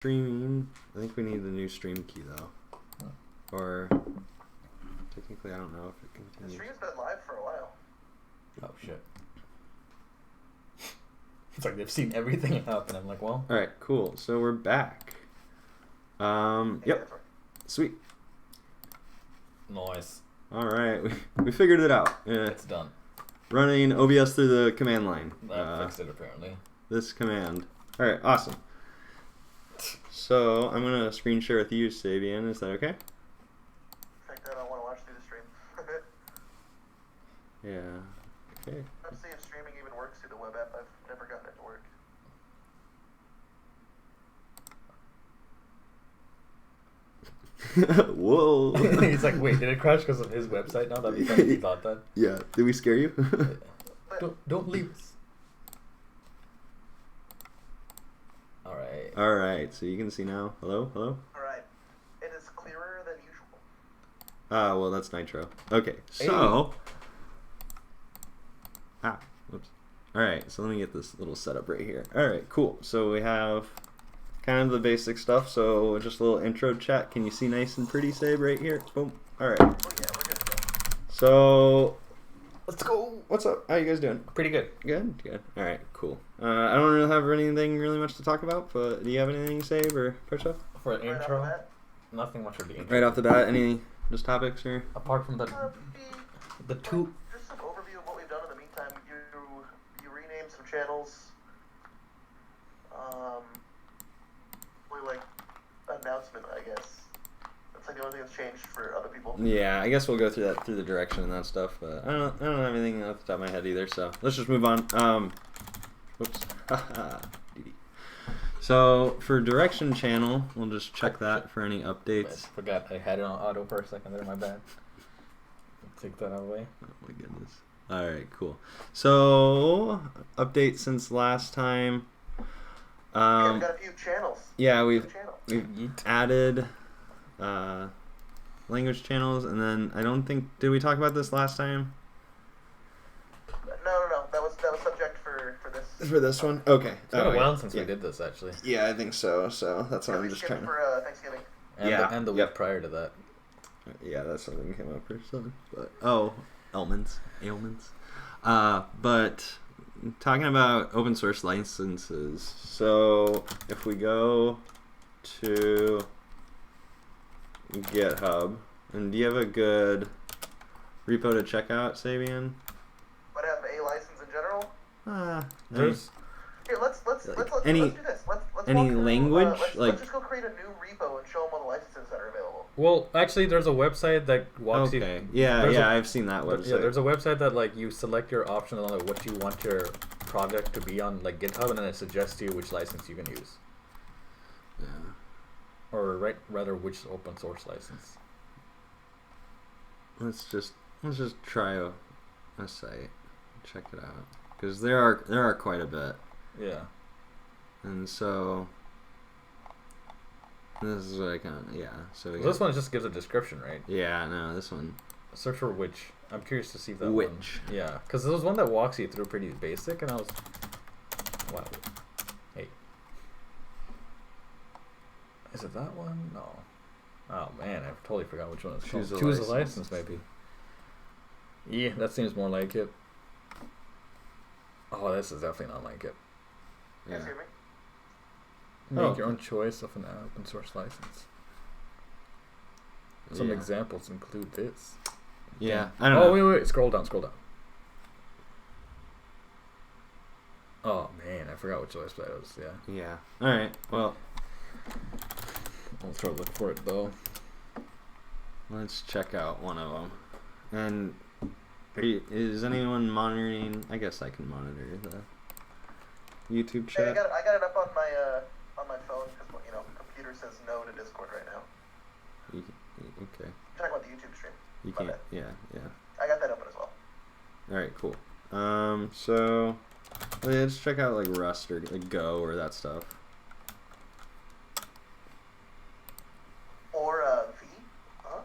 Streaming. I think we need the new stream key though. Or technically, I don't know if it continues. The stream's been live for a while. Oh shit! It's like they've seen everything happen. I'm like, well. All right, cool. So we're back. Yep. Sweet. Nice. All right, we figured it out. It's done. Running OBS through the command line. That fixed it apparently. This command. All right, awesome. So I'm gonna screen share with you, Sabian. Is that okay? In fact, I don't want to watch through the stream. Yeah. Okay. Let's see if streaming even works through the web app. I've never gotten it to work. Whoa. He's like, wait, did it crash because of his website now? That'd be funny if he thought that. Yeah. Did we scare you? Don't leave us. Alright. All right. So you can see now. Hello. Hello. All right. It is clearer than usual. Ah, well, that's Nitro. Okay. So. Ah. Whoops. All right. So let me get this little setup right here. All right. Cool. So we have kind of the basic stuff. So just a little intro chat. Can you see nice and pretty, Sabe, right here? Boom. All right. Oh, yeah, we're good to go. So let's go. What's up? How you guys doing? Pretty good. Good. Good. All right. Cool. I don't really have anything really much to talk about, but do you have anything, Sabe or Pusha? For an Right off intro, the bat, nothing much of the intro. Right off the bat, any just topics or? Apart from the two. Just some overview of what we've done in the meantime. You renamed some channels. We like announcement, I guess. That's like the only thing that's changed for other people. Yeah, I guess we'll go through that through the direction and that stuff. But I don't have anything off the top of my head either. So let's just move on. Whoops. So for direction channel, we'll just check that for any I updates. forgot I had it on auto for a second there. My bad. Take that out of the way. Oh my goodness. All right, cool. So update since last time. Yeah, we got a few channels. Yeah, New we've channels. added language channels, and then I don't think did we talk about this last time? No. That was subject for this. For this one, okay. It's been a yeah. while since Yeah. we did this actually. Yeah, I think so. So that's what Yeah, I'm we just skipped trying to. for Thanksgiving. And Yeah, the week yep. prior to that. Yeah, that's something came up or something. But ailments. But talking about open source licenses. So if we go to GitHub, and do you have a good repo to check out, Sabian? But have a license in general. There's Here, let's any- do this. Let's any walk through, language, like- let's just go create a new repo and show them all the licenses that are available. well, actually, there's a website that walks you. Okay. Yeah, There's I've seen that website. Yeah, there's a website that like you select your option on like, what you want your project to be on, like GitHub, and then it suggests to you which license you can use, Yeah. or rather which open source license. Let's just try a site, check it out, because there are quite a bit, Yeah. and so this is what I kind of So we Well, this got- one just gives a description, right? Yeah, no, this one. Search for which. I'm curious to see if that Which. one. Yeah, because there was one that walks you through pretty basic, and I was, wow. Hey. Is it that one? No. Oh man, I totally forgot which one it's called. Choose a Choose a license. license, maybe. Yeah, that seems more like it. Oh, this is definitely not like it. You guys Yeah. hear me? Make Oh. your own choice of an open source license. Some Yeah. examples include this. Yeah, I don't know. Wait. Scroll down. Oh man, I forgot which website it was. Yeah. Yeah. All right. Well, I'll try to look for it though. let's check out one of them. And is anyone monitoring? I guess I can monitor the YouTube Yeah, chat. I got it up on my phone because computer says no to Discord right now. Okay. I'm talking about the YouTube stream. You My can't. bad. Yeah. I got that open as well. All right. Cool. So let's check out like Rust or like Go or that stuff. Or V. Huh?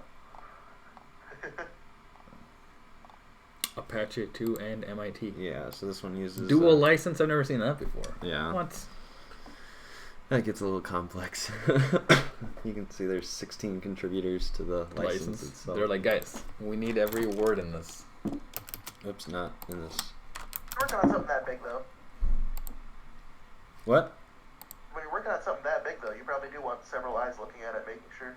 Apache 2 and MIT. Yeah. So this one uses Dual license. I've never seen that before. Yeah. What? That gets a little complex. You can see there's 16 contributors to the license itself. They're like, guys, we need every word in this. Oops, not in this. You're working on something that big, though. What? When you're working on something that big, though, you probably do want several eyes looking at it, making sure.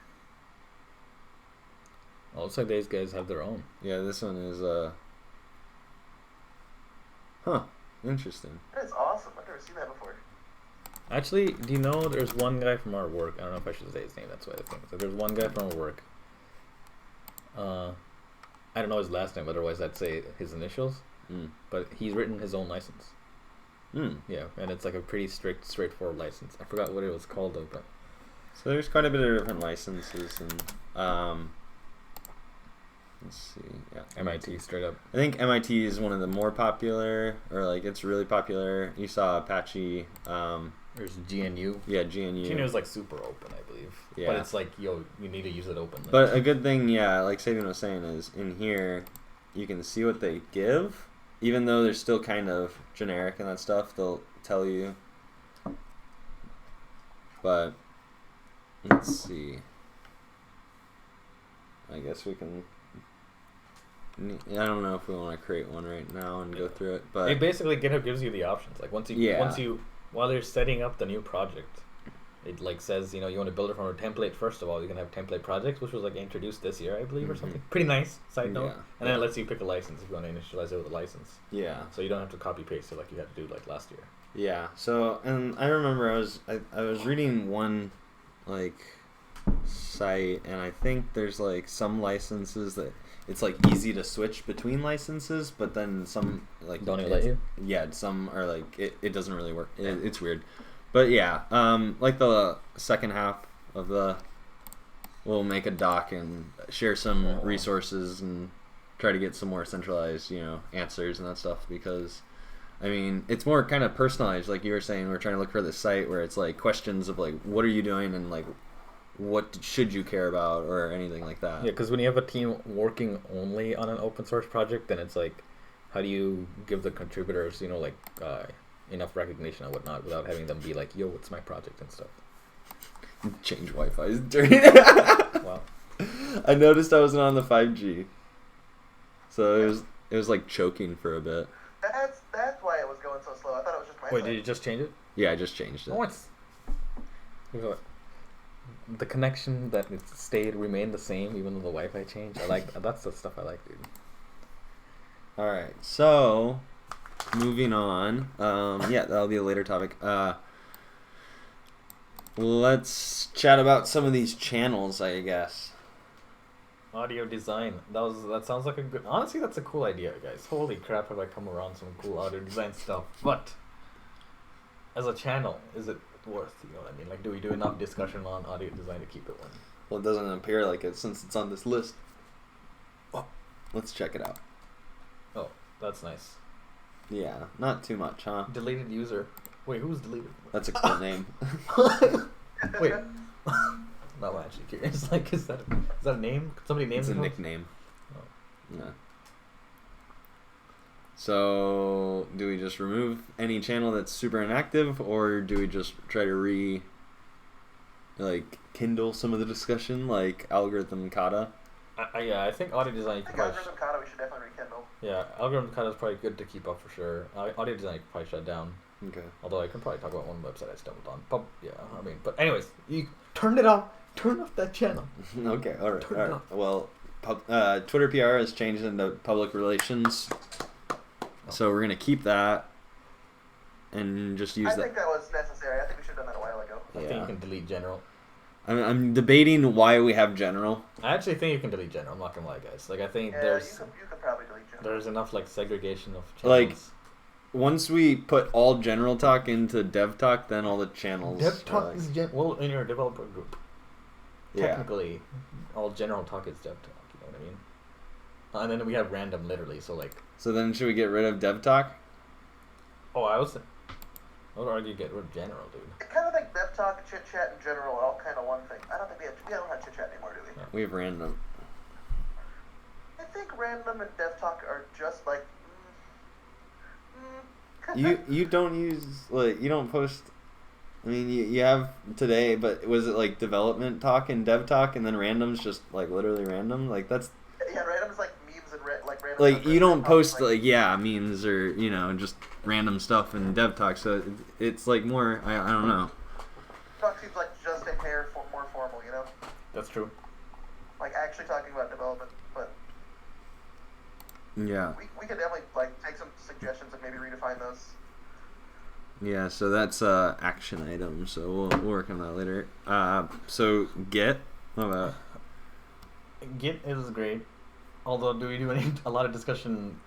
Well, looks like these guys have their own. Yeah, this one is huh. Interesting. That is awesome. I've never seen that before. Actually, do you know there's one guy from our work? I don't know if I should say his name. That's why I think. So there's one guy from our work. I don't know his last name. Otherwise, I'd say his initials. But he's written his own license. Yeah, and it's like a pretty straightforward license. I forgot what it was called though. But so there's quite a bit of different licenses, and let's see. Yeah, MIT straight up. I think MIT is one of the more popular, or like it's really popular. You saw Apache. There's GNU. Yeah, GNU. GNU is like super open, I believe. Yeah. But it's like, yo, you need to use it openly. But a good thing, yeah, like Sabian was saying, is in here you can see what they give, even though they're still kind of generic and that stuff. They'll tell you. But let's see. I guess we can. I don't know if we want to create one right now and go through it, but it basically GitHub gives you the options. Like once you while they're setting up the new project, it like says, you know, you want to build it from a template. First of all, you can have template projects, which was like introduced this year, I believe, or something. Pretty nice side note. And then it lets you pick a license if you want to initialize it with a license. Yeah. So you don't have to copy paste it like you had to do like last year. Yeah. So, and I remember I was reading one like site, and I think there's like some licenses that it's like easy to switch between licenses, but then some like don't even let you. Yeah, some are like it doesn't really work. It's weird, but yeah, like the second half of we'll make a doc and share some resources and try to get some more centralized, you know, answers and that stuff, because I mean it's more kind of personalized. Like you were saying, we're trying to look for this site where it's like questions of like what are you doing and like what should you care about or anything like that. Yeah, because when you have a team working only on an open source project, then it's like, how do you give the contributors, you know, like enough recognition and whatnot without having them be like, yo, it's my project and stuff. Change Wi-Fi during. Wow. I noticed I wasn't on the 5G, so it was like choking for a bit. That's why it was going so slow. I thought it was just my Wait, side. did you just change it? Yeah, I just changed it. Oh, it's the connection that it remained the same even though the Wi-Fi changed. I like that's the stuff I like, dude. All right, so moving on. Yeah, that'll be a later topic. Let's chat about some of these channels, I guess. Audio design. That sounds like a good. Honestly, that's a cool idea, guys. Holy crap, have I come around some cool audio design stuff. But as a channel, is it worth? You know what I mean? Like, do we do enough discussion on audio design to keep it one? Well, it doesn't appear like it since it's on this list. Oh, let's check it out. Oh, that's nice. Yeah, not too much, huh? Deleted user. Wait, who's deleted? That's a cool name. Wait. No, I'm actually curious. Like, is that a name? Could somebody name It's a themselves? nickname. Oh. Yeah. So, do we just remove any channel that's super inactive, or do we just try to kindle some of the discussion, like algorithm kata? Yeah, I think audio design. I think algorithm kata we should definitely rekindle. Yeah, algorithm kata is probably good to keep up for sure. Audio design you could probably shut down. Okay. Although I can probably talk about one website I stumbled on. Yeah, I mean, but anyways, you turn it off. Turn off that channel. Okay, all right. Turn it off. Well, Twitter PR has changed into public relations, so we're gonna keep that and just use I that. think that was necessary. I think we should have done that a while ago. I think you can delete general. I'm debating why we have general. I actually think you can delete general. I'm not gonna lie, guys. Like, I think Yeah, there's you could probably delete general. there's enough like segregation of channels. Like, once we put all general talk into dev talk, then all the channels. dev talk are like, is well in your developer group. Yeah. Technically, all general talk is dev talk. You know what I mean? And then we have random, literally. So like, So then, should we get rid of dev talk? I would argue get rid of general, dude. I kind of think dev talk, chit chat in general are all kind of one thing. I don't think we don't have chit chat anymore, do we? Yeah. We have random. I think random and dev talk are just like. You don't use you don't post I mean, you have today, but was it like development talk and dev talk, and then random's just like literally random? Like that's Yeah, random's like memes and like random. like numbers you don't and post like, memes or just random stuff in dev talk. So it's like more I don't know. talk seems like just a hair more formal, you know? That's true. Like actually talking about development, but Yeah. we could definitely like take some suggestions and maybe redefine those. Yeah, so that's action item. So we'll work on that later. So Git, what about? Git is great. Although, do we do a lot of discussion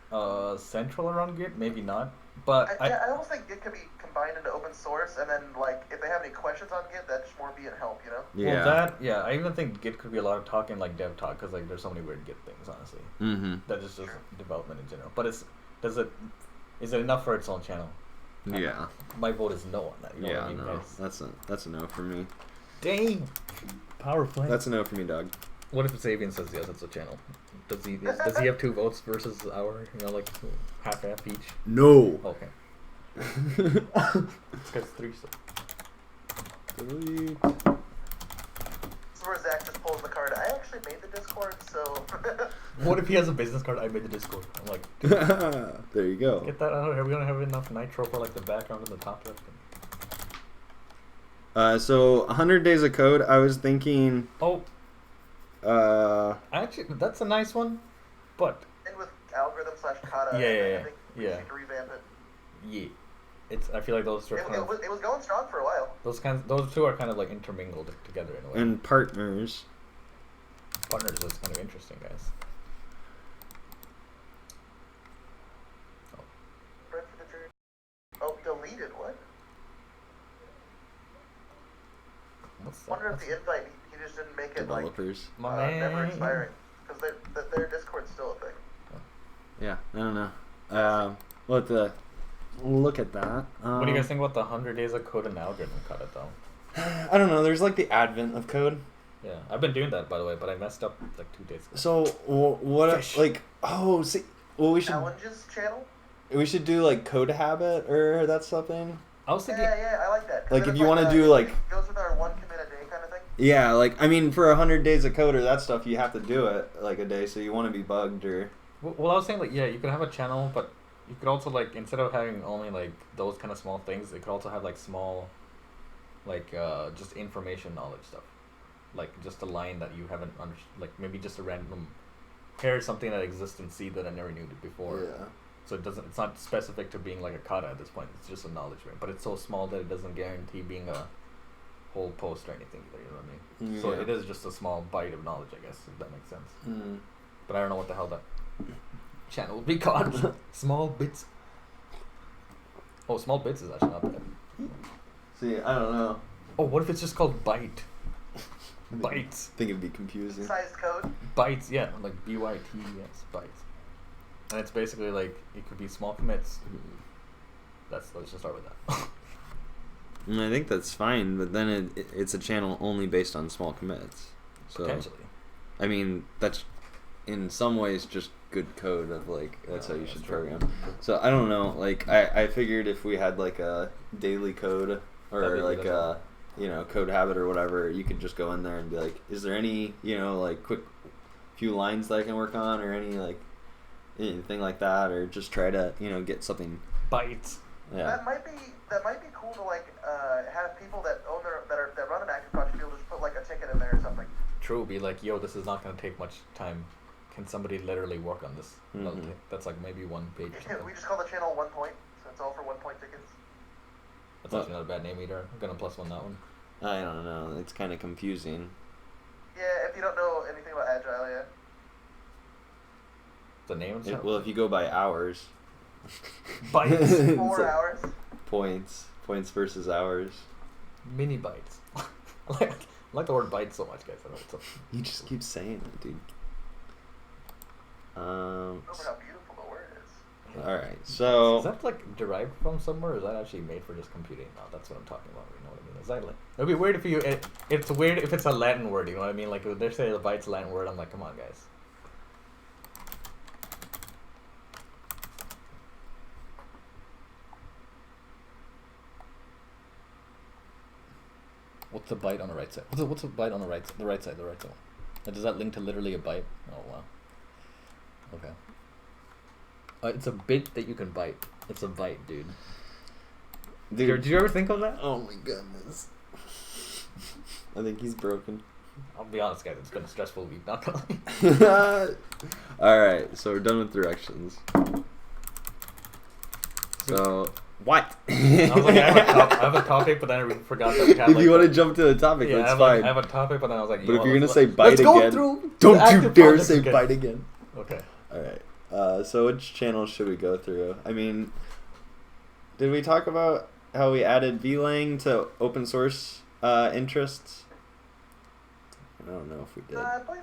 central around Git? Maybe not. But I almost think Git could be combined into open source, and then like if they have any questions on Git, that should more be in help, you know? Yeah. Well, I even think Git could be a lot of talking like dev talk because like there's so many weird Git things, honestly. Mm-hmm. That is just development in general. But is it enough for its own channel? Yeah. My vote is no on that. You know what I mean, no, guys? that's a no for me. Dang. Power play. That's a no for me, dog. What if Xavier says yes, it's a channel? Does he have 2 votes versus our, like half each? No. Okay. This guy's 3. So. Delete. This is where Zach just pulls the card. I actually made the Discord, so. What if he has a business card? I made the Discord. I'm like, dude, there you go. get that out of here. We don't have enough nitro for like the background and the top left. So 100 days of code. I was thinking. Oh. Actually, that's a nice one, but. And with algorithm / kata. Yeah. I think we need to revamp it. Yeah. I feel like those two are It was going strong for a while. Those two are kind of like intermingled together in a way. And partners. Partners is kind of interesting, guys. Bread for the journey. Oh, deleted what? What's that? Wonder if the invite he just didn't make it Developers. like never expiring because their Discord's still a thing. Yeah, I don't know. We'll have to look at that. What do you guys think about the 100 days of code and algorithm cut it though? I don't know. There's like the advent of code. Yeah, I've been doing that by the way, but I messed up like 2 days ago. So what? Fish. Like see, well we should Challenges channel. do like code habit or that's something. I was thinking. Yeah, I like that. 'Cause Like then if it's you want to it do like. goes with our 1 commit a day kind of thing. Yeah, like I mean, for 100 days of code or that stuff, you have to do it like a day, so you want to be bugged or. Well, I was saying like you could have a channel, but you could also like instead of having only like those kind of small things, it could also have like small, like just information knowledge stuff, like just a line that you haven't like maybe just a random, here's something that exists in C that I never knew before. Yeah. So it's not specific to being like a kata at this point. It's just a knowledge base, but it's so small that it doesn't guarantee being a whole post or anything either, you know what I mean? Yeah. So it is just a small bite of knowledge, I guess, if that makes sense. Mm. But I don't know what the hell that channel would be called. Small bits. Oh, small bits is actually not bad. See, I don't know. Oh, what if it's just called bite? Bites. I think it'd be confusing. Sized code. Bites, yeah, like BYTES, bites. And it's basically like it could be small commits. Let's just start with that. I think that's fine, but then it's a channel only based on small commits. So, Potentially. I mean, that's in some ways just good code of like that's how you should program. So I don't know. Like I figured if we had like a daily code or like a code habit or whatever, you could just go in there and be like, is there any like quick few lines that I can work on or any like anything like that, or just try to get something. Bites. Yeah. That might be cool to like have people that own that run an active project be able to just put like a ticket in there or something. True, be like, yo, this is not going to take much time. Can somebody literally work on this? Mm-hmm. That's like maybe 1 page. We just call the channel 1 point, so it's all for 1 point tickets. That's actually not a bad name either. I'm gonna +1 that one. I don't know. It's kind of confusing. Yeah, if you don't know anything about Agile yet. The name of the Well, if you go by hours. Bites. 4 hours. Points versus hours. Mini bites. I like the word bite so much, guys. I don't know what's up. You just keep saying it, dude. Remember how beautiful the word is. All right, so Is that like derived from somewhere, or is that actually made for just computing? No, that's what I'm talking about. You know what I mean? Is that like? It'd be weird if it's weird if it's a Latin word. You know what I mean? Like if they say the bite's a Latin word, I'm like, come on, guys. the byte on the right side? What's a byte on the right side? The right side. Does that link to literally a byte? Oh wow. Okay. It's a bit that you can byte. It's a byte, dude. Did you ever think of that? Oh my goodness. I think he's broken. I'll be honest, guys. It's been a stressful week. Not gonna lie. Alright, so we're done with directions. So, what? I was like, I have a topic, but then I forgot that we had, if you want to jump to the topic, yeah, that's fine. I have a topic, but then I was like, but if you're going to say say bite again, don't you dare say bite again. Okay. Alright. So which channels should we go through? I mean, did we talk about how we added VLang to open source interests? I don't know if we did. I believe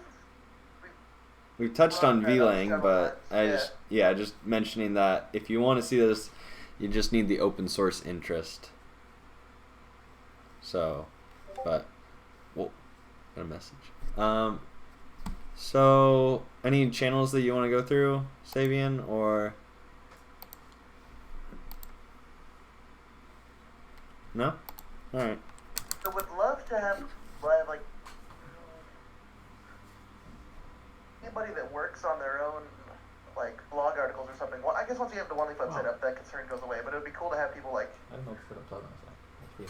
We touched on VLang, but yeah. just mentioning that if you want to see this, you just need the open source interest. So, but, whoa, got a message. So, any channels that you want to go through, Sabian, or? No? Alright. I would love to have like anybody that works on their own like blog articles or something. Well, I guess once you have the oneleif website up, that concern goes away. But it would be cool to have people like I don't know what I'm talking about.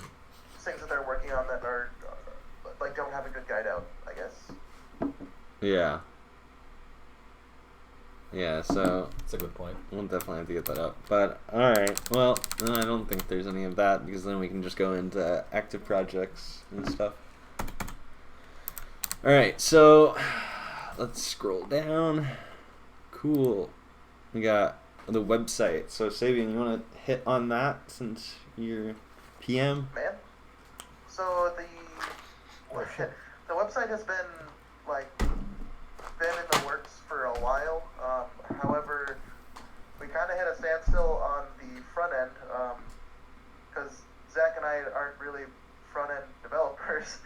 things that they're working on that are like don't have a good guide out, I guess. Yeah. Yeah, so That's a good point. we'll definitely have to get that up. But, alright, well, then I don't think there's any of that, because then we can just go into active projects and stuff. Alright, so let's scroll down. Cool. We got the website. So, Sabian, you want to hit on that since you're PM? Man. So the website has been in the works for a while. However, we kind of hit a standstill on the front end because Zach and I aren't really front end developers.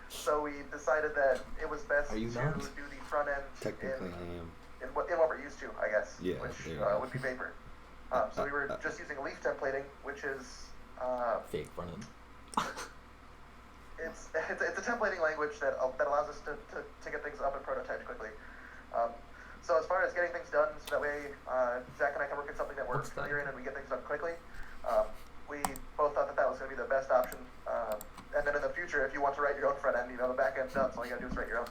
So we decided that it was best to do the front end Technically, I am. in what we're used to, I guess, Yeah, which yeah. would be Vapor. So we were just using leaf templating, which is Fake front end. it's a templating language that allows us to get things up and prototyped quickly. So as far as getting things done, so that way Zach and I can work on something that works from here in and we get things done quickly, we both thought that was going to be the best option. And then in the future, if you want to write your own front end, the back end's done, so all you got to do is write your own.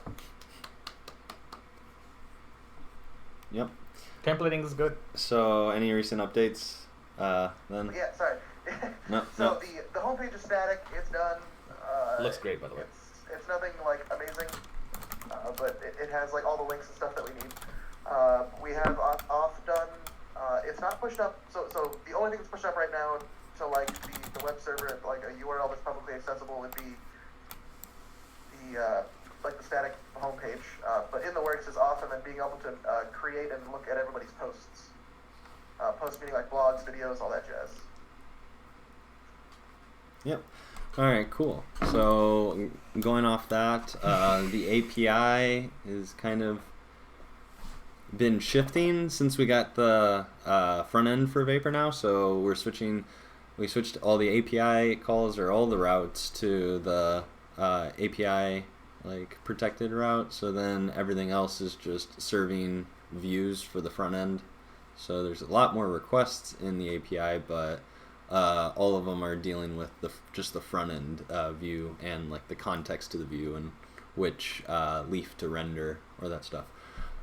Yep. Templating is good. So, any recent updates then? Yeah, sorry. No, So no. the homepage is static. It's done. Looks great, by the way. It's nothing like amazing, but it has like all the links and stuff that we need. We have off done. It's not pushed up. So the only thing that's pushed up right now to like the web server, like a URL that's publicly accessible, would be the like the static homepage. But in the works is off, and then being able to create and look at everybody's posts. Posts meaning like blogs, videos, all that jazz. Yep. Alright, cool. So, going off that, the API is kind of been shifting since we got the front end for Vapor now. So, we switched all the API calls or all the routes to the API like protected route. So then everything else is just serving views for the front end. So there's a lot more requests in the API, but all of them are dealing with just the front end view and like the context to the view and which leaf to render or that stuff.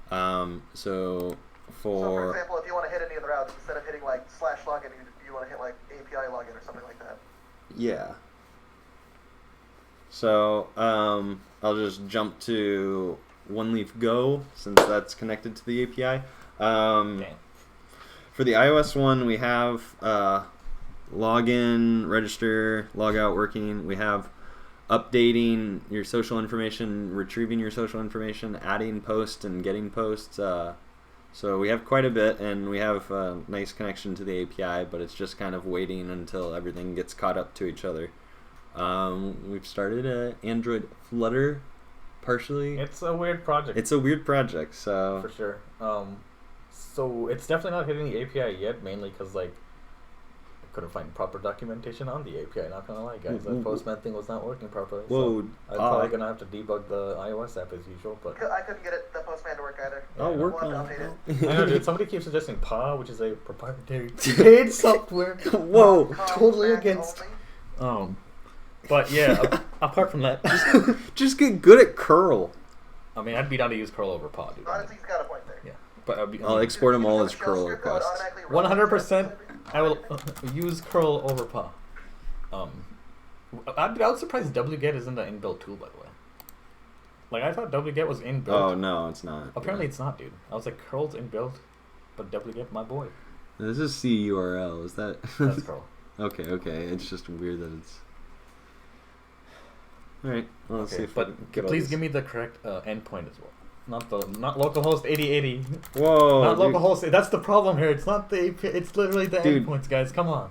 So for example, if you want to hit any of the routes, instead of hitting like /login, you want to hit like API login or something like that. Yeah. So I'll just jump to oneleif Go since that's connected to the API. For the iOS one, we have login, register, logout working. We have updating your social information, retrieving your social information, adding posts and getting posts. So we have quite a bit, and we have a nice connection to the API, but it's just kind of waiting until everything gets caught up to each other. We've started Android Flutter partially. It's a weird project. It's a weird project, so... For sure. So it's definitely not hitting the API yet, mainly because like couldn't find proper documentation on the API. Not gonna lie, guys, that Postman thing was not working properly. Whoa, so I'm probably gonna have to debug the iOS app as usual. But I couldn't get the Postman to work either. I'll Yeah, work we'll on have to update it. it. I know, dude. Somebody keeps suggesting PA, which is a proprietary paid software. Whoa. Totally Mac against. only. But yeah, apart from that, Just get good at curl. I mean, I'd be down to use curl over PA, dude. Honestly, he's got a point there. Yeah, but I'll be. I'll export them all You as can have a shell curl script that would requests. automatically run 100%. I will everything. use curl over PA. I was surprised wget isn't the inbuilt tool, by the way. Like, I thought wget was inbuilt. Oh no, it's not. Apparently it's not, dude. I was like, curl's inbuilt, but wget, my boy. This is CURL. Is that? That's curl. Okay. It's just weird that it's. All right. Well, let's see Okay, if but we can get all please these. give me the correct endpoint as well. Not localhost 8080. Whoa. Not dude. localhost. That's the problem here. It's not the API. It's literally the Dude. endpoints, guys. Come on.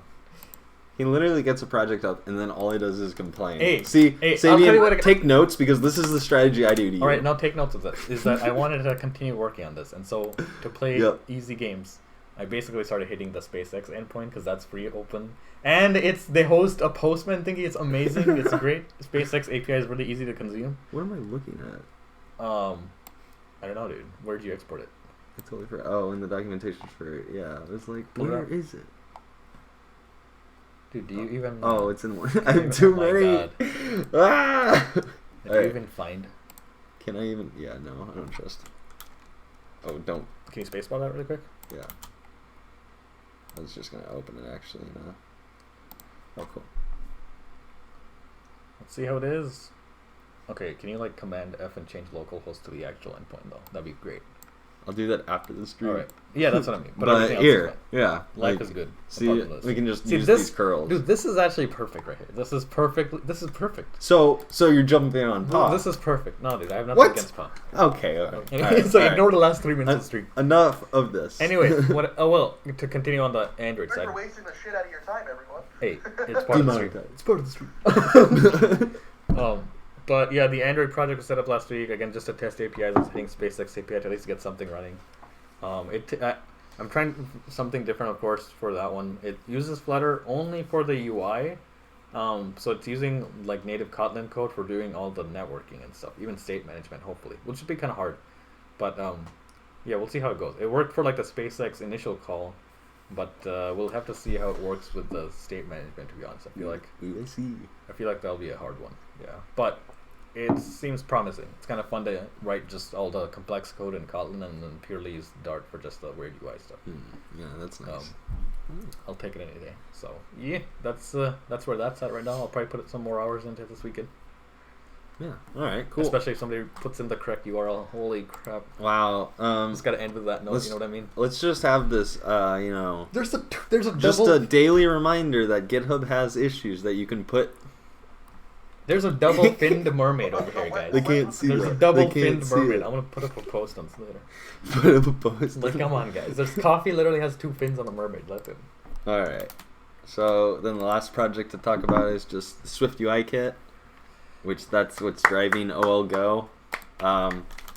He literally gets a project up, and then all he does is complain. Hey, see, I'll tell you what Sabian, take notes because this is the strategy I do to you. All right, now take notes of this. Is that I wanted to continue working on this, and so to play Yep. easy games, I basically started hitting the SpaceX endpoint because that's free, open, and they host a Postman thingy. It's amazing. It's great. SpaceX API is really easy to consume. What am I looking at? I don't know, dude. Where'd you export it? I totally forgot. Oh, in the documentation for it. Yeah, I was like, Pull it where up. is it? Dude, do you even? Oh, it's in one. I have too Oh my many. God. Ah! Did you Alright. even find? Can I even? Yeah, no, I don't trust. Oh, don't. Can you spacebar that really quick? Yeah. I was just gonna open it actually. No. Oh, cool. Let's see how it is. Okay, can you like Command F and change localhost to the actual endpoint though? That'd be great. I'll do that after the stream. All right. Yeah, that's what I mean. But, But everything else here, is fine. yeah, Life like, is good. See, apart from this. we can just See, use this- these curls. Dude, this is actually perfect right here. This is perfect. This is perfect. So you're jumping on PA. This is perfect. No, dude, I have nothing What? against PA. Okay. Okay. Alright, So alright. ignore the last 3 minutes of the stream. Enough of this. Anyway, what? Oh well. To continue on the Android Thanks side. for wasting the shit out of your time, everyone. Hey, it's part of the stream. Demonetized. It's part of the stream. But yeah, the Android project was set up last week again just to test APIs. I was hitting SpaceX API to at least get something running. I'm trying something different, of course, for that one. It uses Flutter only for the UI, so it's using like native Kotlin code for doing all the networking and stuff, even state management, hopefully, which should be kind of hard. But yeah, we'll see how it goes. It worked for like the SpaceX initial call, but we'll have to see how it works with the state management. To be honest, I feel like that'll be a hard one. Yeah, but it seems promising. It's kind of fun to write just all the complex code in Kotlin and then purely use Dart for just the weird UI stuff. Yeah, that's nice. I'll take it any day. So yeah, that's where that's at right now. I'll probably put some more hours into it this weekend. Yeah. All right. Cool. Especially if somebody puts in the correct URL. Holy crap! Wow. Just gotta end with that note. You know what I mean? Let's just have this. There's a Just double. a daily reminder that GitHub has issues that you can put. There's a double finned mermaid over here, guys. They can't see There's that. a double They can't finned see mermaid. it. I'm gonna put up a post on Twitter. Put up a post. Like, come on, guys. There's coffee. Literally has 2 fins on a mermaid. Let it. All right. So then the last project to talk about is just the Swift UI kit, which that's what's driving OL Go. I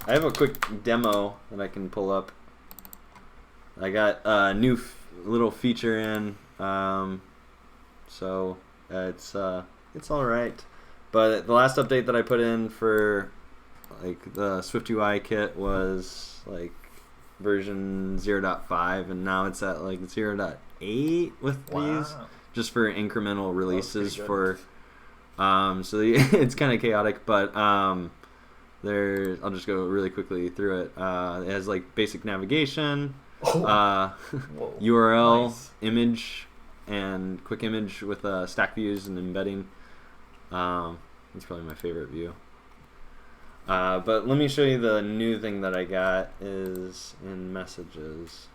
have a quick demo that I can pull up. I got a new little feature in, so it's all right. But the last update that I put in for like the Swift UI kit was like version 0.5, and now it's at like 0.8 with these, just for incremental releases for. So it's kind of chaotic, but I'll just go really quickly through it. It has like basic navigation, URL, Nice. image, and quick image with stack views and embedding. That's probably my favorite view. But let me show you the new thing that I got is in messages.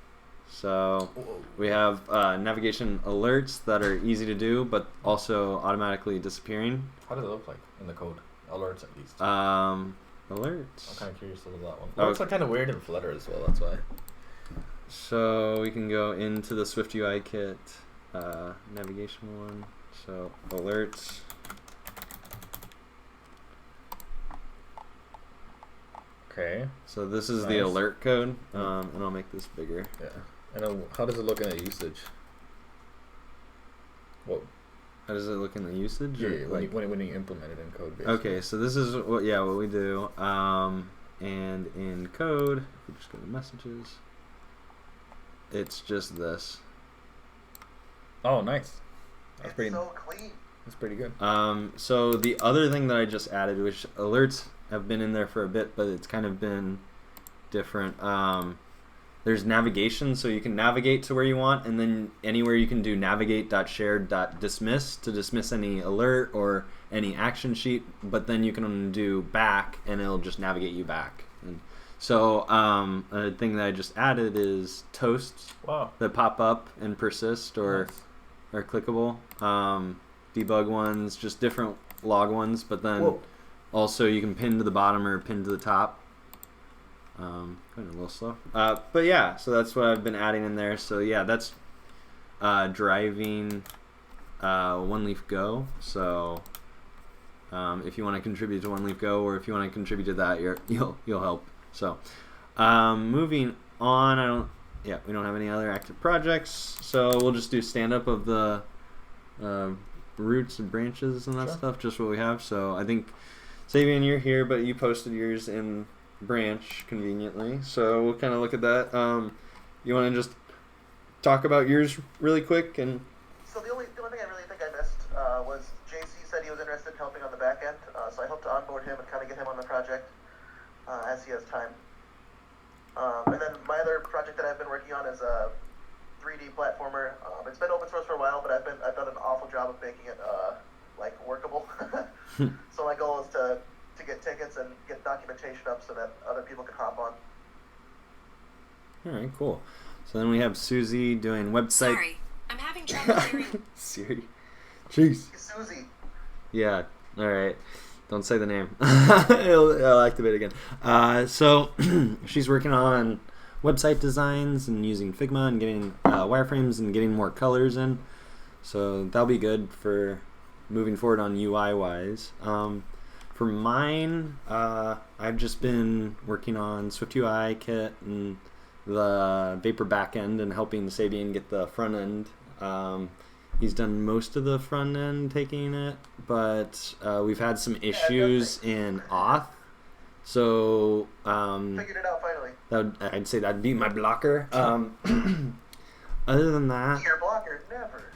So we have navigation alerts that are easy to do, but also automatically disappearing. How does it look like in the code? Alerts at least. Alerts. I'm kind of curious about that one. Oh. Alerts are kind of weird in Flutter as well. That's why. So we can go into the Swift UI kit navigation one. So alerts. Okay. So this is the Nice. alert code, and I'll make this bigger. Yeah. And how does it look in a usage? Whoa. How does it look in the usage? Yeah, or, yeah, like, when you implement it in code. Basically. okay, so this is what we do. And in code, if we just go to messages, it's just this. Oh, nice. It's so clean. That's pretty good. So the other thing that I just added, which alerts have been in there for a bit, but it's kind of been different. There's navigation, so you can navigate to where you want, and then anywhere you can do navigate.shared.dismiss to dismiss any alert or any action sheet, but then you can do back, and it'll just navigate you back. And so a thing that I just added is toasts that pop up and persist or are clickable. Debug ones, just different log ones, but then also you can pin to the bottom or pin to the top. Going a little slow. But yeah, so that's what I've been adding in there. So yeah, that's driving oneleif Go. So if you want to contribute to oneleif Go, or if you want to contribute to that, you'll help. So moving on, we don't have any other active projects. So we'll just do stand up of the roots and branches and that stuff, just what we have. So I think Sabian, you're here, but you posted yours in branch conveniently, so we'll kind of look at that. You want to just talk about yours really quick? And so the only thing I really think I missed was JC said he was interested in helping on the back end, so I hope to onboard him and kind of get him on the project as he has time. And then my other project that I've been working on is a 3D platformer. It's been open source for a while, but I've done an awful job of making it like workable. So my goal is to get tickets and get documentation up so that other people can hop on. All right, cool. So then we have Susie doing website. Sorry, I'm having trouble hearing. Siri. Jeez. Susie. Yeah. All right. Don't say the name. I'll activate again. So she's working on website designs and using Figma and getting wireframes and getting more colors in. So that'll be good for moving forward on UI wise. For mine, I've just been working on SwiftUI kit and the Vapor backend and helping Sabian get the front end. He's done most of the front end taking it, but we've had some issues in auth. So figured it out finally. I'd say that'd be my blocker. Other than that, your blocker never.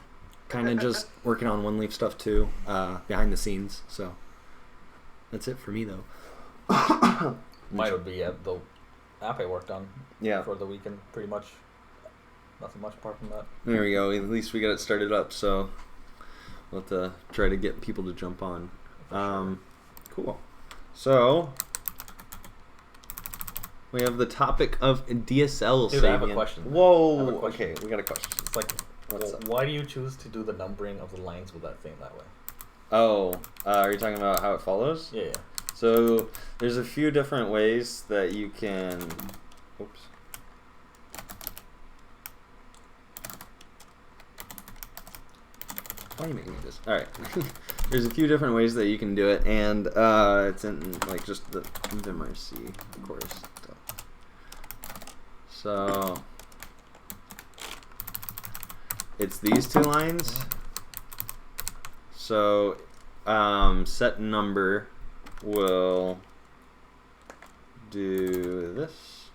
Kind of just working on oneleif stuff too, behind the scenes. So. That's it for me, though. Mine would be the app I worked on for the weekend, pretty much. Nothing much apart from that. There we go. At least we got it started up, so we'll have to try to get people to jump on. Cool. So, we have the topic of DSL. Dude, I have a question. Whoa! Okay, we got a question. It's like, why do you choose to do the numbering of the lines with that thing that way? Oh, are you talking about how it follows? Yeah. So there's a few different ways that you can. Oops. Why are you making me this? All right. There's a few different ways that you can do it, and it's in like just the VimRC, of course. So it's these two lines. So, set number will do this.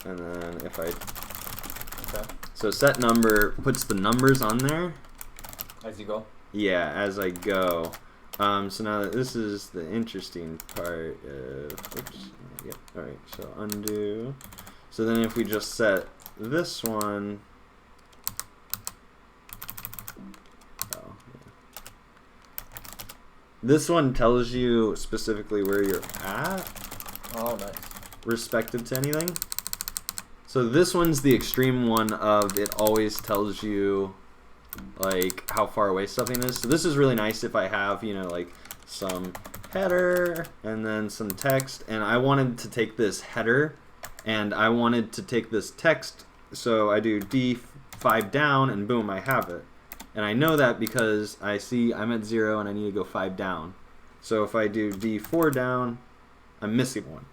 And then if I... Okay. So set number puts the numbers on there. As you go? Yeah, as I go. So now that this is the interesting part of... Oops. Yep. Alright, so undo. So then if we just set... this one, this one tells you specifically where you're at. Oh, nice. Respective to anything. So this one's the extreme one of it always tells you like how far away something is. So this is really nice if I have, like some header and then some text, and I wanted to take this header and I wanted to take this text, so I do D5 down, and boom, I have it. And I know that because I see I'm at 0 and I need to go 5 down. So if I do D4 down, I'm missing one.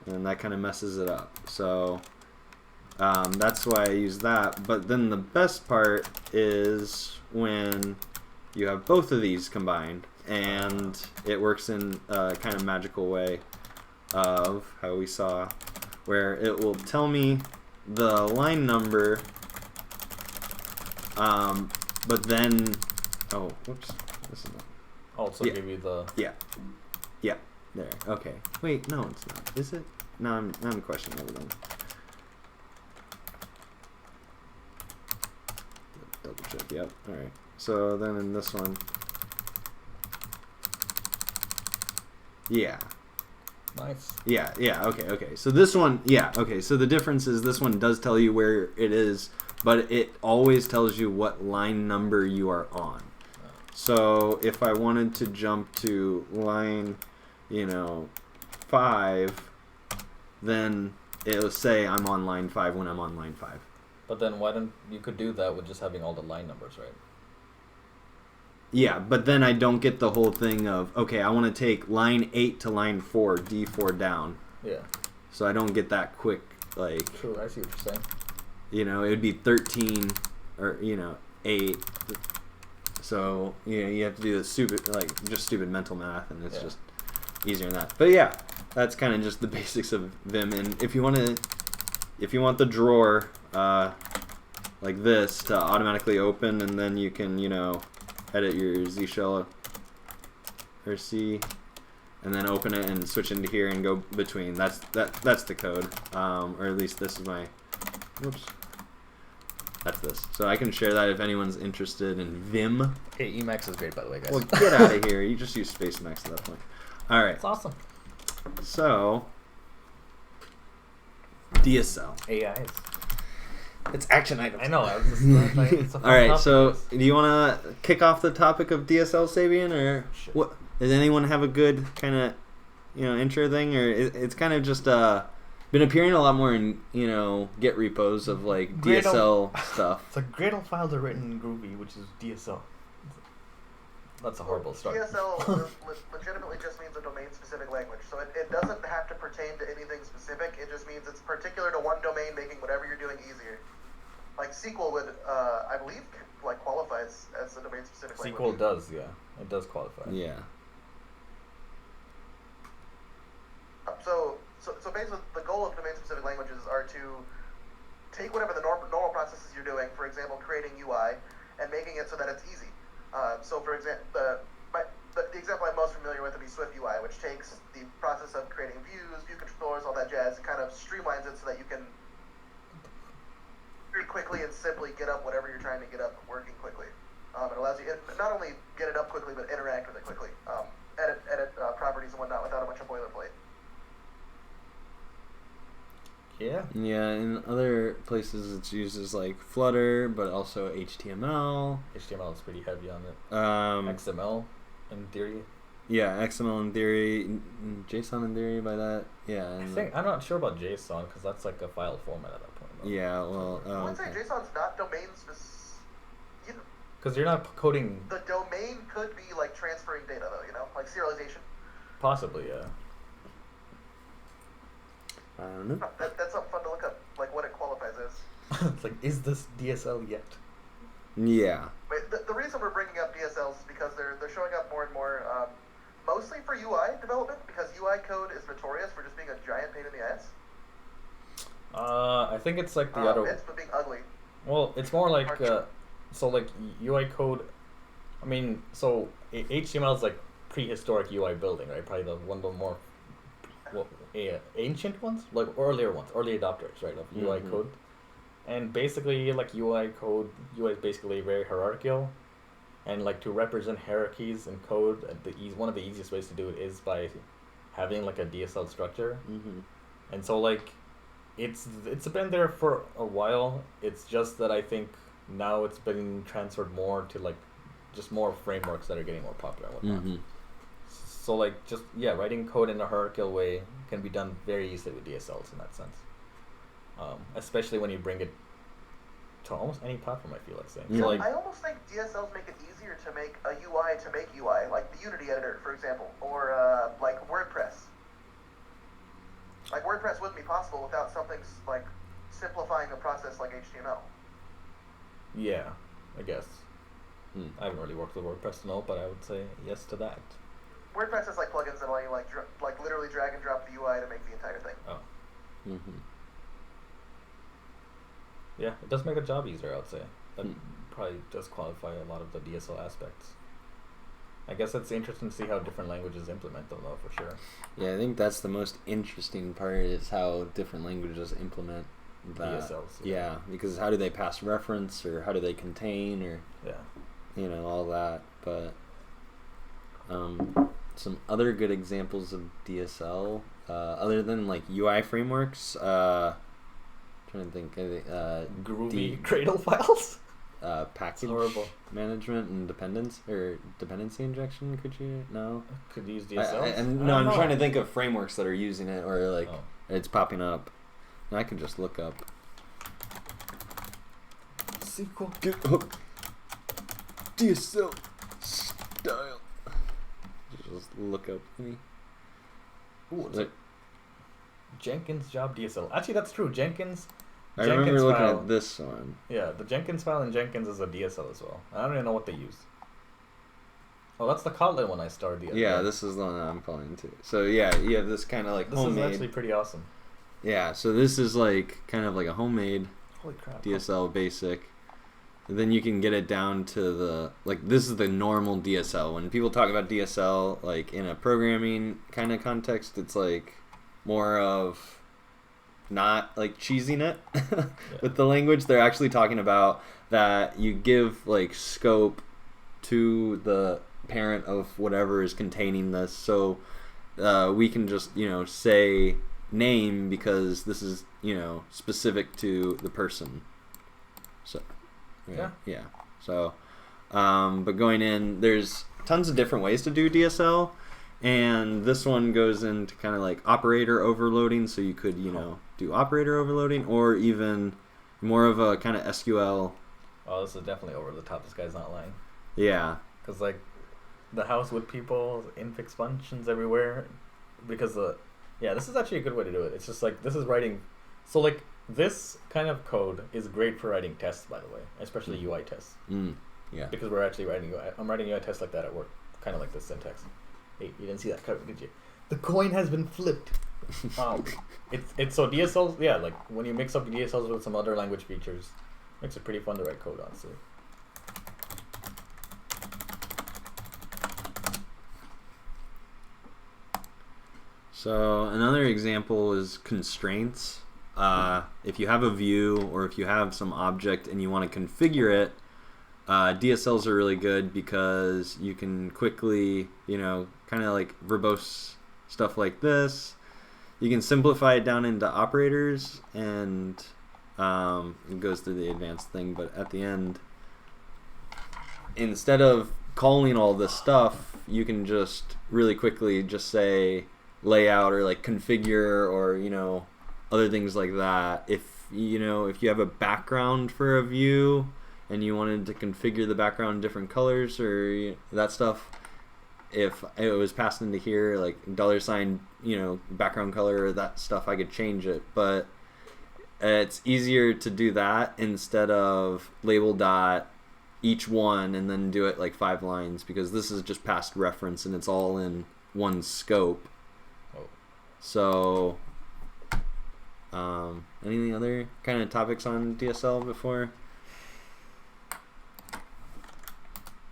and that kind of messes it up. So that's why I use that. But then the best part is when you have both of these combined, and it works in a kind of magical way of how we saw, where it will tell me the line number, but then, oh, whoops, this is not. Also Yeah. give you the... Yeah, there, okay. Wait, no, it's not. Is it? No, I'm questioning everything. Double check, yep, alright. So then in this one, yeah. Nice. Yeah, okay. So this one, so the difference is this one does tell you where it is, but it always tells you what line number you are on. So if I wanted to jump to line, 5, then it'll say I'm on line 5 when I'm on line 5. But then why don't you could do that with just having all the line numbers, right? Yeah, but then I don't get the whole thing of, okay, I want to take line 8 to line 4, D4 down. Yeah. So I don't get that quick, like... True, I see what you're saying. It would be 13 or, 8. So, you have to do the stupid mental math, and it's just easier than that. But yeah, that's kind of just the basics of Vim. And if you want the drawer, like this to automatically open, and then you can, edit your Z shell or C, and then open it and switch into here and go between. That's the code, or at least this is my. Whoops. That's this. So I can share that if anyone's interested in Vim. Hey, Emacs is great, by the way, guys. Well, get out of here. You just use Space Max at that point. All right. It's awesome. So DSL. AIs. It's action items. I know. I was just like, it's a fun All right. topic, So guys. do you want to kick off the topic of DSL, Sabian, or Sure. what? Does anyone have a good kind of intro thing, or it's kind of just been appearing a lot more in Git repos of like DSL stuff. So Gradle files are written in Groovy, which is DSL. That's a horrible start. DSL legitimately just means a domain-specific language, so it doesn't have to pertain to anything specific. It just means it's particular to one domain, making whatever you're doing easier. Like SQL would, I believe, qualify as a domain-specific language. SQL does, yeah. It does qualify. Yeah. So basically, the goal of domain-specific languages are to take whatever the normal processes you're doing, for example, creating UI, and making it so that it's easy. So for example, the example I'm most familiar with would be Swift UI, which takes the process of creating views, view controllers, all that jazz, and kind of streamlines it so that you can very quickly and simply get up whatever you're trying to get up working quickly. It allows you to not only get it up quickly, but interact with it quickly. Edit properties and whatnot without a bunch of boilerplate. Yeah. Yeah, in other places it's used as like Flutter, but also HTML. HTML is pretty heavy on it. XML, in theory. Yeah, XML in theory, JSON in theory by that. Yeah. And I'm not sure about JSON because that's like a file format at that point. Though. Yeah, well. I would say JSON's not domain specific. Because you're not coding. The domain could be like transferring data, though. Like serialization. Possibly, yeah. I don't know. That's something fun to look up, like what it qualifies as. It's like, is this DSL yet? Yeah. Wait, the reason we're bringing up DSLs is because they're showing up more and more, mostly for UI development, because UI code is notorious for just being a giant pain in the ass. I think it's like the other. It's for being ugly. Well, it's more like so like UI code. I mean, so HTML is like prehistoric UI building, right? Probably one of the more ancient ones, like early adopters, right, of UI code. And basically, like UI is basically very hierarchical, and like to represent hierarchies in code, one of the easiest ways to do it is by having like a DSL structure. And so like it's been there for a while. It's just that I think now it's been transferred more to like just more frameworks that are getting more popular and whatnot. So like just writing code in a hierarchical way can be done very easily with DSLs in that sense. Especially when you bring it to almost any platform, I feel like saying. So, like, I almost think DSLs make it easier to make a UI to make UI, like the Unity editor, for example, or like WordPress. Like WordPress wouldn't be possible without something like simplifying a process like HTML. Yeah, I guess. I haven't really worked with WordPress to know, but I would say yes to that. WordPress has like plugins that allow you like literally drag and drop the UI to make the entire thing. Oh. Mm-hmm. Yeah, it does make a job easier, I would say. That probably does qualify a lot of the DSL aspects. I guess it's interesting to see how different languages implement them, though, for sure. Yeah, I think that's the most interesting part is how different languages implement that. DSLs. Yeah, because how do they pass reference, or how do they contain, or all that. But some other good examples of DSL, other than like UI frameworks, trying to think, Groovy Cradle files. Package horrible. management and dependency injection. Could you Could use DSLs? I'm trying to think of frameworks that are using it, or like it's popping up. And I can just look up SQL. GitHub DSL style. Just look up any. Ooh, it's Jenkins job DSL. Actually, that's true. Jenkins remember looking file, at this one. Yeah, the Jenkins file in Jenkins is a DSL as well. I don't even know what they use. Oh, that's the Kotlin one I started the other day. This is the one that I'm calling too. So yeah, you have this kind of like homemade. This is actually pretty awesome. Yeah, so this is like kind of like a homemade Holy crap. DSL basic. And then you can get it down to the, like, this is the normal DSL. When people talk about DSL, like, in a programming kind of context, it's, like, more of not, like, cheesing it with the language. They're actually talking about that you give, like, scope to the parent of whatever is containing this. So we can just, say name because this is, specific to the person. So... Yeah. So, but going in, there's tons of different ways to do DSL, and this one goes into kind of like operator overloading. So you could, do operator overloading, or even more of a kind of SQL. Oh, this is definitely over the top. This guy's not lying. Yeah. Because like, the house with people, infix functions everywhere. Because this is actually a good way to do it. It's just like this is writing. So like. This kind of code is great for writing tests, by the way, especially UI tests. Yeah. Because we're actually writing UI. I'm writing UI tests like that at work, kind of like this syntax. Hey, you didn't see that code, did you? The coin has been flipped. It's so DSLs. Yeah, like when you mix up DSLs with some other language features, makes it pretty fun to write code, honestly. So another example is constraints. If you have a view or if you have some object and you want to configure it, DSLs are really good because you can quickly, kind of like verbose stuff like this. You can simplify it down into operators, and it goes through the advanced thing, but at the end, instead of calling all this stuff, you can just really quickly just say layout or like configure or, other things like that. If you have a background for a view and you wanted to configure the background in different colors or that stuff, if it was passed into here like $, background color or that stuff, I could change it. But it's easier to do that instead of label dot each one and then do it like 5 lines, because this is just past reference and it's all in one scope. So any other kind of topics on DSL before?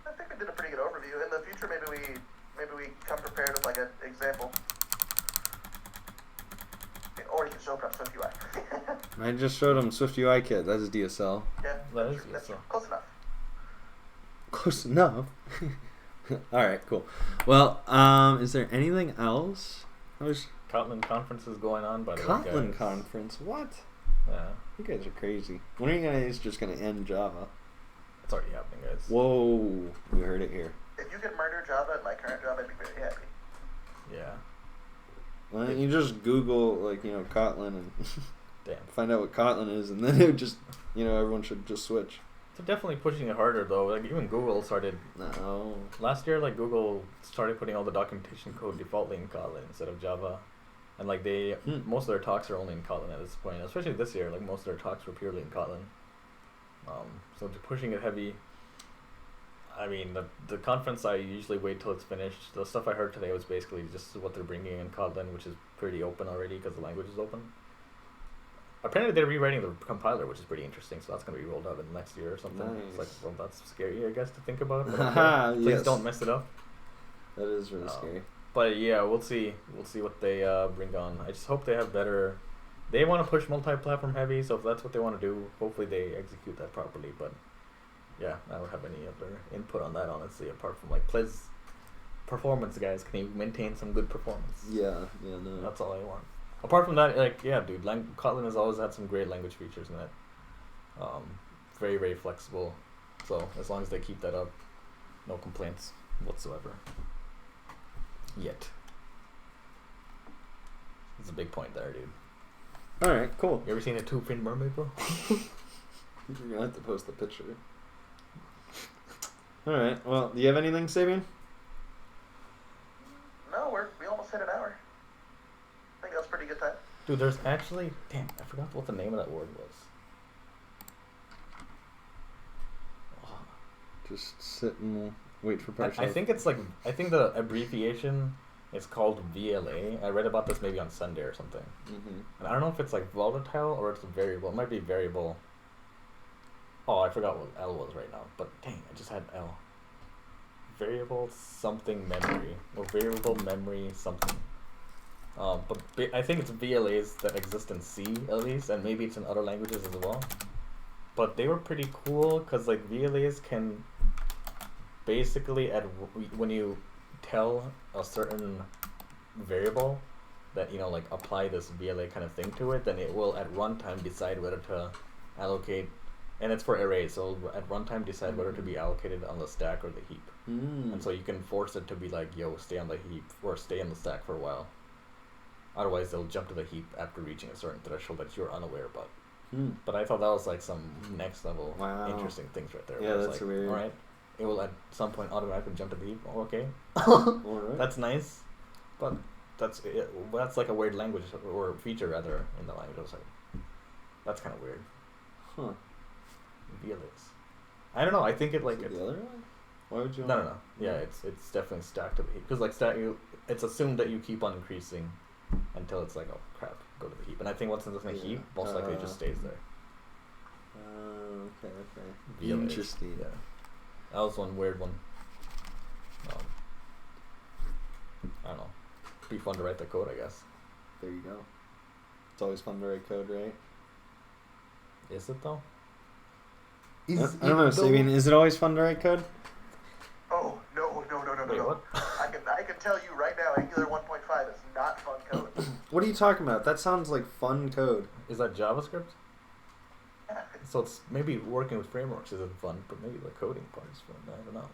I think we did a pretty good overview. In the future, maybe we come prepared with like an example. Or you can show up Swift UI. I just showed him Swift UI Kit. That's DSL. Yeah, that is that's DSL. close enough. Close enough. All right, cool. Well, is there anything else? Kotlin conference is going on, by the way, Kotlin guys. conference? What? Yeah. You guys are crazy. When are you guys just gonna end Java? It's already happening, guys. Whoa! You heard it here. If you could murder Java at my current job, I'd be very happy. Yeah. Why don't you just Google Kotlin and Damn. find out what Kotlin is, and then it would just everyone should just switch. They're definitely pushing it harder though. Like even Google started No. last year. Like Google started putting all the documentation code defaultly in Kotlin instead of Java. And like most of their talks are only in Kotlin at this point, especially this year. Like most of their talks were purely in Kotlin. So they're pushing it heavy. I mean, the conference, I usually wait till it's finished. The stuff I heard today was basically just what they're bringing in Kotlin, which is pretty open already because the language is open. Apparently they're rewriting the compiler, which is pretty interesting, so that's going to be rolled out in next year or something. Nice. It's like, well, that's scary, I guess, to think about. But okay. Please Yes. don't mess it up. That is really scary. But yeah, we'll see. We'll see what they bring on. I just hope they have better... They want to push multi-platform heavy, so if that's what they want to do, hopefully they execute that properly. But yeah, I don't have any other input on that, honestly, apart from like, please, performance, guys. Can you maintain some good performance? Yeah, no. That's all I want. Apart from that, like, yeah, dude, Kotlin has always had some great language features in it. Very, very flexible. So as long as they keep that up, no complaints whatsoever. Yet. It's a big point there, dude. Alright, cool. You ever seen a two-fin mermaid, bro? You're going to have to post the picture. Alright, well, do you have anything, Sabian? No, we almost hit an hour. I think that's a pretty good time. Dude, there's actually... Damn, I forgot what the name of that word was. Just sit and wait for parts. I think it's like... I think the abbreviation is called VLA. I read about this maybe on Sunday or something. Mm-hmm. And I don't know if it's like volatile or it's a variable. It might be variable. Oh, I forgot what L was right now. But dang, I just had L. Variable something memory. Or variable memory something. But I think it's VLAs that exist in C at least, and maybe it's in other languages as well. But they were pretty cool because like VLAs can basically when you tell a certain variable that, you know, like apply this VLA kind of thing to it, then it will at runtime decide whether to allocate, and it's for arrays, so at runtime decide whether to be allocated on the stack or the heap. And so you can force it to be like, yo, stay on the heap or stay on the stack for a while. Otherwise they'll jump to the heap after reaching a certain threshold that you're unaware about. But I thought that was like some next level interesting things right there. Yeah, that's like, weird. Alright, it will at some point automatically jump to the heap. Oh, okay. Alright. That's nice. But that's like a weird language or feature rather in the language. I was like, that's kind of weird. Huh. VLAs. I don't know. I think it like Is it the other one? Why would you? no. Yeah, it's definitely stacked to the heap because like it's assumed that you keep on increasing until it's like, oh crap, go to the heap. And I think once it's in the heap, most likely it just stays there. Okay. VLAs. Interesting. Yeah, that was one weird one. I don't know. Be fun to write the code, I guess. There you go. It's always fun to write code, right? Is it though? I don't know, Sabian. Is it always fun to write code? Oh, no. Wait, what? I can tell you right now, Angular 1.5 is not fun code. What are you talking about? That sounds like fun code. Is that JavaScript? Yeah. So it's maybe working with frameworks isn't fun, but maybe the coding part is fun. I don't know, man.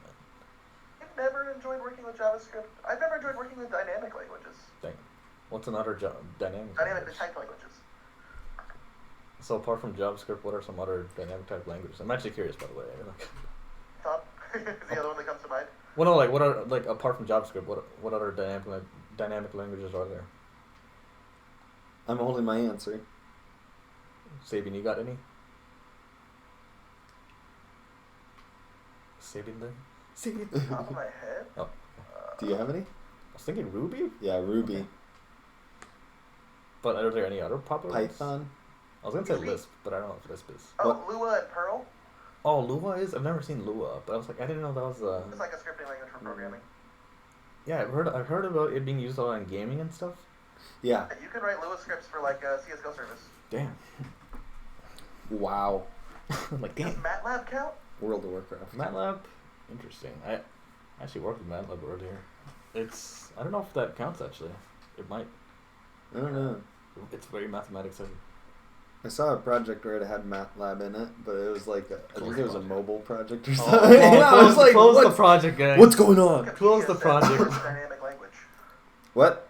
I've never enjoyed working with JavaScript. I've never enjoyed working with dynamic languages. Dang. What's another dynamic Dynamically language? typed languages. So apart from JavaScript, what are some other dynamic type languages? I'm actually curious, by the way. Thought is the other one that comes to mind. Well, no, like what are like apart from JavaScript, what other dynamic languages are there? I'm holding my answer. Sabian, you got any? Sabian there? Sabian. Top of my head. Oh, Do you have any? I was thinking Ruby, Yeah, Ruby. Okay. but are there any other popular ones? Python. I was gonna say Ruby? Lisp, but I don't know if Lisp is. Oh, Lua and Perl. Oh, Lua is? I've never seen Lua, but I was like, I didn't know that was It's like a scripting language for programming. Yeah, I've heard about it being used a lot in gaming and stuff. Yeah. You can write Lua scripts for like a CSGO service. Damn. Wow. Like, Does damn. MATLAB count? World of Warcraft. MATLAB? Interesting. I actually worked with MATLAB earlier. I don't know if that counts actually. It might. I don't know. It's very mathematics heavy. I saw a project where it had MATLAB in it, but it was like I think it was a mobile project or Oh, something. I was like, close the what? project, guys. What's going on? Close the Wikipedia says project. It's a dynamic language. What?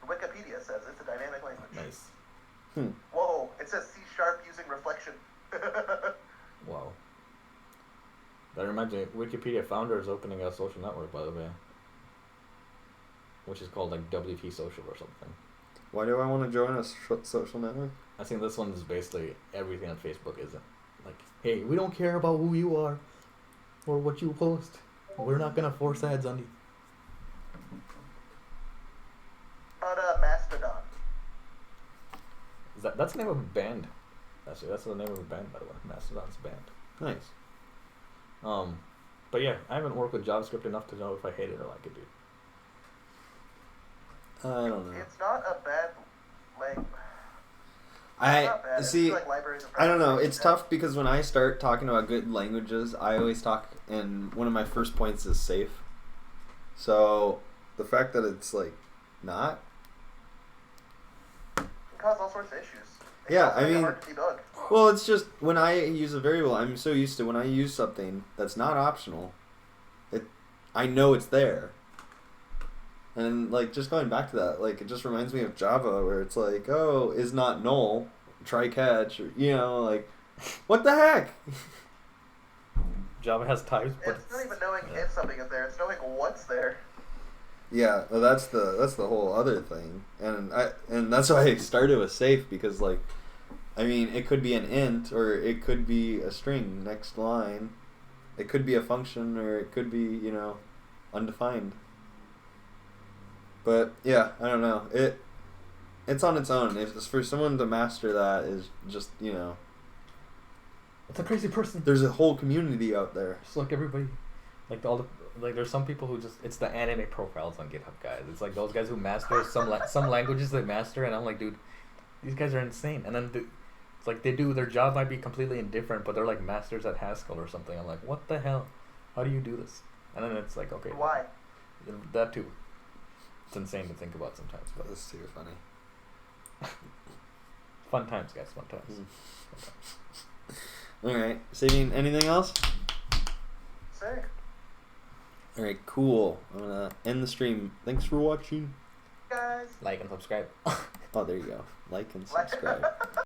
Wikipedia says it's a dynamic language. Nice. Whoa, it says C# using reflection. Wow. That reminds me, Wikipedia founder is opening a social network, by the way. which is called like WT Social or something. Why do I want to join a social network? I think this one is basically everything on Facebook isn't. Like, hey, we don't care about who you are or what you post. We're not gonna force ads on you. About Mastodon. That's the name of a band. Actually, that's the name of a band, by the way. Mastodon's a band. Nice. But yeah, I haven't worked with JavaScript enough to know if I hate it or like it, dude. I don't know. It's not a bad language. I see. Like libraries and I don't know. practices It's and tough because when I start talking about good languages, I always talk, and one of my first points is safe. So the fact that it's like not. it can cause all sorts of issues. It Yeah, can also I make it mean- hard to debug. Well, it's just when I use a variable, I'm so used to when I use something that's not optional, I know it's there. And like just going back to that, like it just reminds me of Java where it's like, oh, is not null, try catch, or, like, what the heck? Java has types, but It's not even knowing if something is there. It's knowing what's there. Yeah, well, that's the whole other thing, and that's why I started with safe because like, I mean, it could be an int or it could be a string next line, it could be a function or it could be undefined. But yeah, I don't know. It's on its own. If for someone to master that is just it's a crazy person. there's a whole community out there. Just like everybody, like there's some people who just it's the anime profiles on GitHub guys. It's like those guys who master some languages they master, and I'm like, dude, these guys are insane. And then it's like their job might be completely indifferent, but they're like masters at Haskell or something. I'm like, what the hell? How do you do this? And then it's like, okay, Why? that too. It's insane to think about sometimes, but That's too funny. fun times, guys. Fun times. Mm. Fun times. All right, Sabine, anything else? Sick. All right, cool. I'm gonna end the stream. Thanks for watching. Guys. Like and subscribe. Oh, there you go. Like and Like- subscribe.